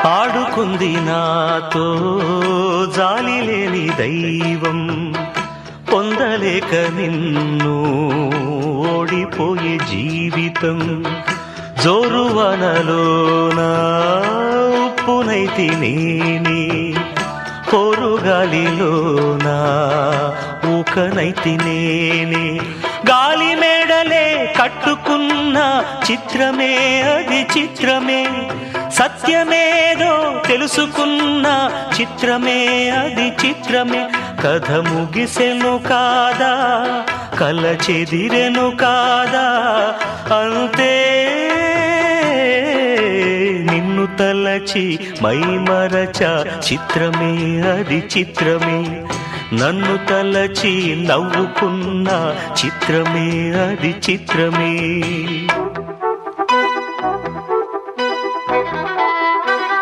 ఆడుకుంది నాతో జాలి లేని దైవం, పొందలేక నిన్ను ఓడిపోయే జీవితం. జోరువనలోన ఉప్పునైతి నేనే, పోరుగాలిలోన ఊకనైతి నేనే. గాలి మేడలే కట్టుకున్న చిత్రమే అది చిత్రమే, సత్యమేదో తెలుసుకున్న చిత్రమే అది చిత్రమే. కథ ముగిసెను కాదా, కల చెదిరెను కాదా, అంతే నిన్ను తలచి మైమరచ చిత్రమే అది చిత్రమే. నన్ను తలచి నవ్వుకున్న చిత్రమే అది చిత్రమే.